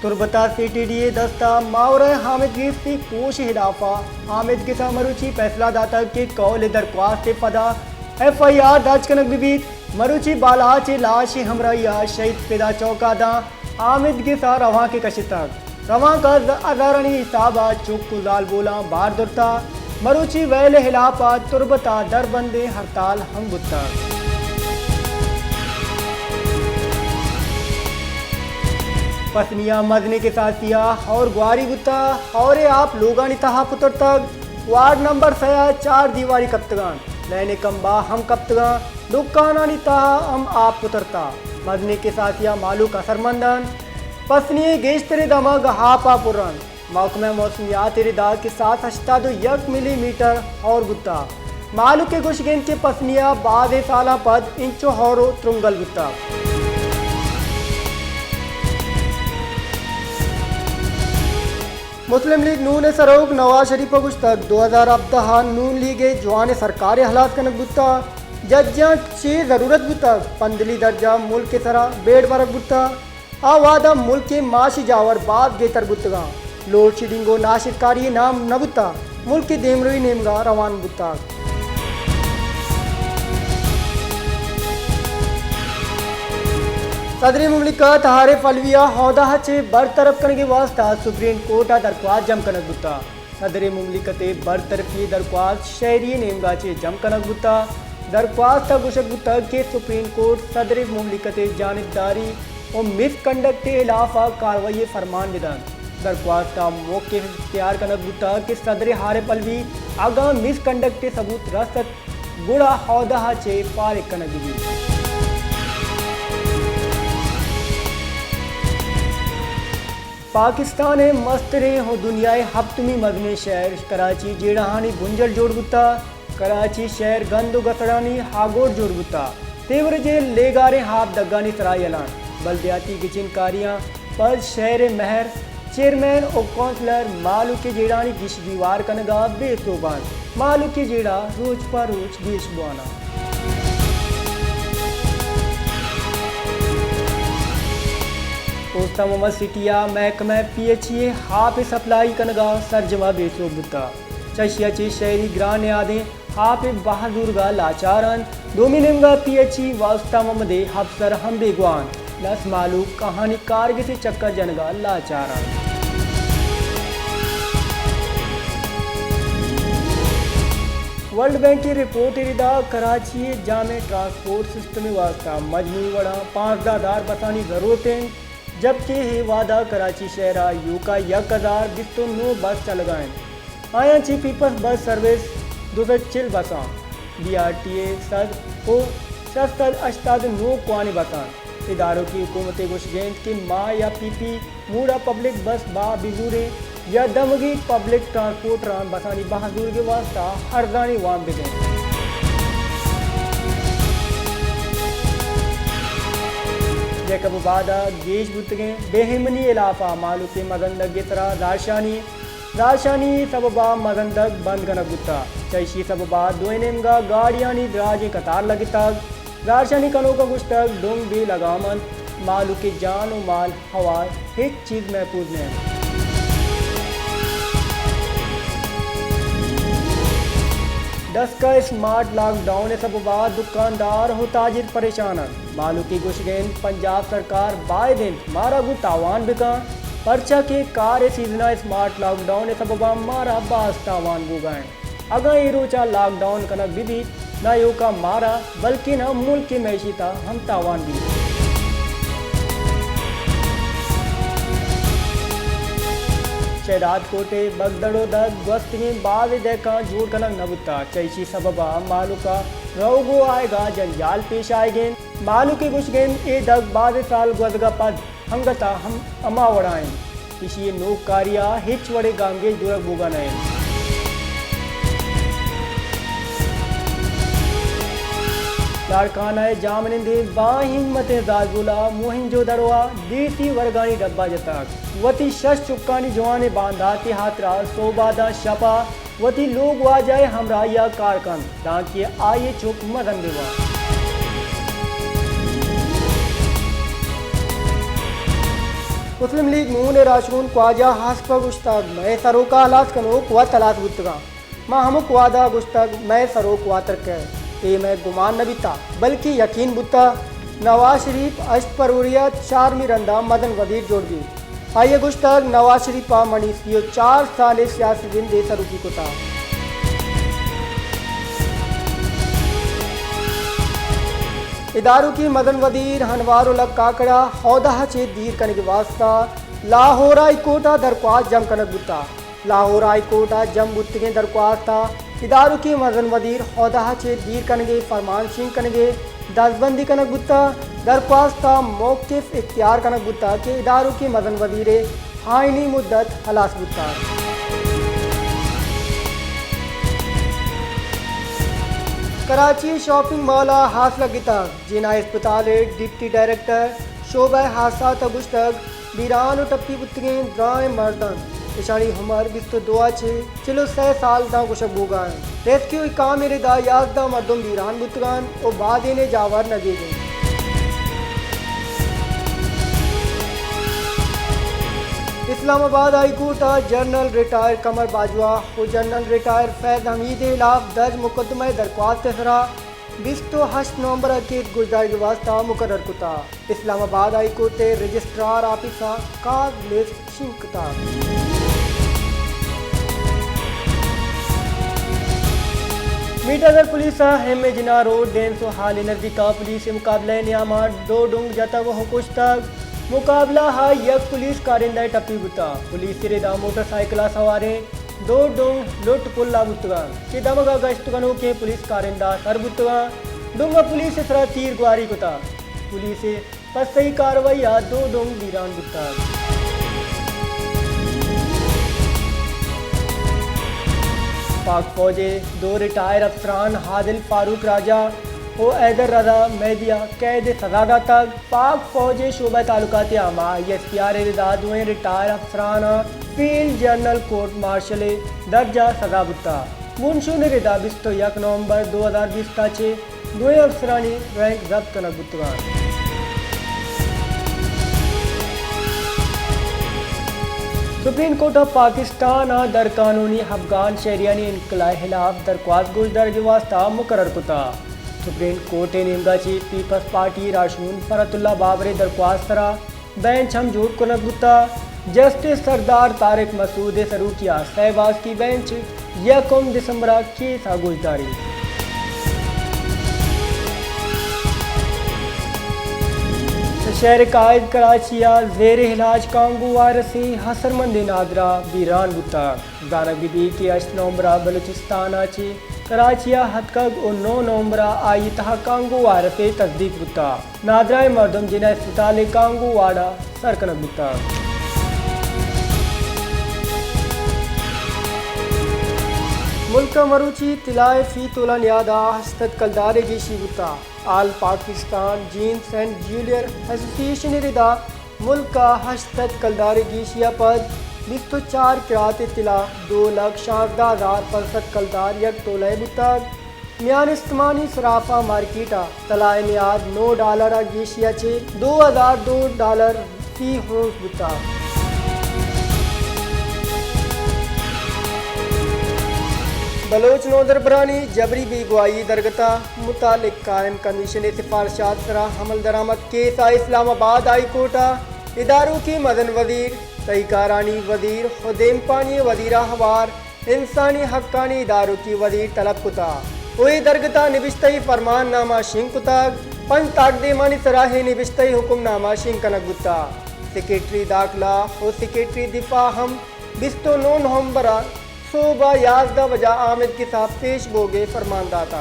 तुरबता CTDA दस्ता मावर हामिद गिफ्ती कोश हिदाफा हामिद गिसा मरुची फैसला दाता के कौल दरख्वास्त फदा FIR दर्ज कनक बिबीत मरुची बाला चे लाश हमराइया शहीद पैदा चौकादा हामिद गिसा रवा के कशितक रवा का अजारणी हिसाबा चुप कुजाल बोला बार दुरता मरुची वैल हिलाफा तुरबता दरबंदे हड़ताल हम बुत्ता पसनिया मजने के साथिया और ग्वारी गुत्ता और आप लोगानी तहा पुत्र तक वार्ड नंबर 4 दीवारी कप्तगान लेने कम्बा हम कप्तगान दुकानानी तहा हम आप पुत्रता मजने के साथिया मालू का सरमंदन पसनिये गेश तेरे दमग हापा पुरन महकमे मौसमियात रिदा के साथ 81 मिलीमीटर और गुत्ता मालू के गुशगेन के पसनिया बाद साला पद इंचो हौरो त्रुंगल गुत्ता मुस्लिम लीग नून सरोग नवाज शरीफ गुश्तक 2017 नून लीग जवान सरकारी हालात कनक बुत्ता जज्जा चे ज़रूरत बुतक पंदली दर्जा मुल्क के सरा बेड़ बरक बुत्ता आवादा मुल्क के माशी जावर बाद गेतर बुतगा लोड शेडिंगो नाशिरकारी नाम न बुत्ता मुल्क के देमरुई नेमगा रवान बुत्ता सदरी मुमलिकत हारे फलविया हौदा चे बरतरफ करने के वास्ता सुप्रीम कोर्ट दरख्वास्त जम कनक बुत्ता सदरी मुमलिकत बरतरफी दरख्वास्त शहरी नेमगा चे जम कनक बुत्ता दरख्वास्त गुशक बुत्ता के सुप्रीम कोर्ट सदरी मुमलिकत जानिबदारी और मिसकंडक्ट के खिलाफ कार्रवाई फरमान विधान दरख्वास्त मौके इख्तियार कनक बुत्ता के सदरी हारे फलवी आगा मिसकंडक्ट सबूत रसत गुड़ा हौदा चे फारिग कनक दी पाकिस्तान मस्तरे हो दुनियाए हफ्तमी मजने शहर कराची जेड़ाहानी गुंजल जोड़ बुत्ता कराची शहर गंदो गसड़ानी हागोड़ जोड़ बुत्ता तेवर जे लेगारे हाफ दग्गानी सराय एलान बल्दियाती किचनकारियाँ पर शहर महर चेयरमैन और कौंसलर मालू के जेड़ानी गिश दीवार कनगा बेसोबान मालू के जेड़ा रोज पर रोज देश बुआना पोस्ता मोहम्मद सिटिया महकमा PHA हाफ सप्लाई कनगा सरजमा बेसो बुत्ता चशिया चे शहरी ग्रान यादें हाफ बहादुरगा लाचारन डोमिनिमगा PHE वास्ता मोहम्मद हफ्सर हम बेगवान लस मालू कहानी कारगे से चक्कर जनगा लाचारन वर्ल्ड बैंक की रिपोर्ट रिदा कराची जामे ट्रांसपोर्ट सिस्टम वास्ता मजमू वड़ा 5000 बसानी जरूरतें जबकि हे वादा कराची शहरा यूका 1029 बस चल गए आया ची पीपल्स बस सर्विस 206 बसा BRTA सद हो 689 क्वानी बसा इदारों की हुकूमत गुशगेंद के माँ या PP मूडा पब्लिक बस बा बिजूरे या दमगी पब्लिक ट्रांसपोर्ट रान बसानी बहादुर के वास्ता हरदानी वाम बिदें जैकब बादा गेश बुतगे बेहिमनी इलाफा मालू के मजंदग गेतरा राशानी सबबा मजंदग बंद कनक बुत्ता चैशी सबबा दोनेमगा गाड़ियानी द्राजे कतार लगिताग राशानी कनो का गुश्तक डोंग भी लगामन मालू के जान और माल हवा हिच चीज महफूज नहीं दस का स्मार्ट लॉकडाउन सब बाद दुकानदार हो ताजिर परेशान मालू की गुशगेन पंजाब सरकार बाय दिन मारा गु तावान बिका पर्चा के कार सीजना स्मार्ट लॉकडाउन सब मारा बास तावान बुगाएं अगर ये रोचा लॉकडाउन कनक विधि न यो का मारा बल्कि न मुल्क की मैशी था हम तावान भी शहदाद कोटे बगदड़ो दग गस्ती बाद देखा जोड़ कनक नबुत्ता चैशी सबबा मालू का रोगो आएगा जंजाल पेश आएगे मालू के गुशगेन ए दग बाद साल गजगा पद हंगता हम अमा वड़ाएं इसी नोक कारिया हिच वड़े गांगे दुरग बोगा नए लाड़काना जामनिंदे बाहिम्मते जाजबुला मोहिंजो दड़वा देसी वर्गानी डब्बा जताक वती शश चुक्कानी जवाने बांधाते हाथरा सोबादा शपा वती लोग वा जाए हमरा या कारकन दांकिए आये चुक मदन देवा मुस्लिम लीग नून राशून ख्वाजा हस्प गुश्तग मैं सरोका हलास कनोक व तलाश गुत्तगा माँ हमक वादा गुश्तग मैं सरोक वातर ए मैं गुमान न बिता बल्कि यकीन बुता नवाज शरीफ अश्त परूरियत शारमी रंदा मदन वजीर जोड़ दी आइए गुश्तग नवाज शरीफा मनीसियो 4 साल सियासी दिन दे सरुकी को था इदारों की मदन वजीर हनवार उलग काकड़ा हौदा चे दीर कनक वास्ता लाहौर हाई कोर्टा दरख्वास्त जम कनक बुता लाहौर हाई कोर्टा जम बुत्तगे दरख्वास्ता इदारों की मदन वजीर हौदा चे दीर कनगे फरमान सिंह कनगे दसबंदी कनक बुता दरख्वास्ता मौक़िफ़ इख्तियार कनक बुता के इदारों की मदन वजीर हाइनी मुद्दत हलास बुता कराची शॉपिंग मॉल हादसा गिता जिना अस्पताल डिप्टी डायरेक्टर शोबा हादसा तबुश्तक बीरान टप्पी बुतगे द्राय मर्दन इशानी हमर बिस्तो दुआ छे चिलो 6 साल दा कुशब बुगान रेस्क्यू काम मेरे दा याजदा मर्दम बीरान बुतगान ओ बाद ने जावर नगे गए Islamabad high court general retired Qamar Bajwa और जनरल रिटायर फैज हमीद के खिलाफ दर्ज मुकदमा दरख्वास्त सरा 28 नवंबर के गुजदार के वास्ता मुकर्रर कुता इस्लामाबाद हाई कोर्ट के रजिस्ट्रार ऑफिसर काज सिंह कुता मीटागर पुलिस हेमे जिना रोड डेंसो हाल नजदीका पुलिस मुकाबले नियामा 2 डुंग जतग हुकुश तक मुकाबला हा यक पुलिस कारिंदा टप्पी बुता पुलिस सिरेदा मोटरसाइकिल सवारे 2 डुंग लुट पुल्ला बुतगा के दमगा गश्तगनो के पुलिस कारिंदा सर बुतगा डुंगा पुलिस सरा तीर गुआरी कुता पुलिस पसई कार्रवाई 2 डुंग बीरान बुता पाक फौजे 2 रिटायर अफसरान हादिल फारूक राजा ओ ऐदर रजा मैदिया कैद सजादा तक पाक फौज शोबा तालुकात आमा एसपीआर रिदाद हुए रिटायर अफसरान फील्ड जनरल कोर्ट मार्शल दर्जा सजा बुता मुनशुन रिदा 21 नवंबर 2020 ताचे 2 अफसरानी रैंक जब्त कनक बुतवान सुप्रीम कोर्ट ऑफ पाकिस्तान दर कानूनी अफगान शहरियानी इनकलाए खिलाफ दरख्वास्त गुज दर्ज वास्ता मुकर्रर कुता सुप्रीम कोर्ट ने निमगा चीफ पीपल्स पार्टी राशून फरतुल्ला बाबरे दरख्वास्त सरा बेंच हम झूठ को नगुता जस्टिस सरदार तारिक मसूद सरूकिया सहबाज की बेंच 1 दिसंबर की सागुजदारी शहर कायद कराचिया जेर इलाज कांगू वायरस हसरमंद नादरा बीरान बुता दानक बीबी के 8 नवंबर बलूचिस्तान आची कराचिया हदकग और 9 नवंबर आई तहा कांगू वायरस तस्दीक बुता नादरा मर्दम जिना अस्पताल कांगू वाड़ा सरकनक बुता मुल्क मरूची तिलाए फी तोलन यादा हस्तत कलदारे गिशी बुता all Pakistan gems and jeweller association रिदा मुल्क का हस्तत कलदारे गिशिया पद 24 किरात तिला 2,16,000 परसत कलदार यक तोलय बुताग म्यान इस्तेमानी सराफा मार्केटा तलाए मियाद $9 गिशिया चे $2,002 फी होंस बुताग बलोच नोदर बरानी जबरी बेगुआई दरगता मुतालिक कायम कमीशन सिफारशात सरा हमल दरामद केस इस्लामाबाद हाई कोर्टा इदारों की मदन वजीर तईकारानी वजीर खुदेम पानी वजीरा हवार इंसानी हक्कानी इदारों की वजीर तलब कुता वही दरगता निबिश्तई फरमान नामा शिंग कुताग पंच ताकदेमानी सराहे निबिश्तई हुक्मनामा शिंग कनक गुता सेक्रेटरी दाखिला और सेक्रेटरी दिफा हम 29 नवंबर सुबह 11 बजा आमिद के साथ पेश बोगे फरमानदाता।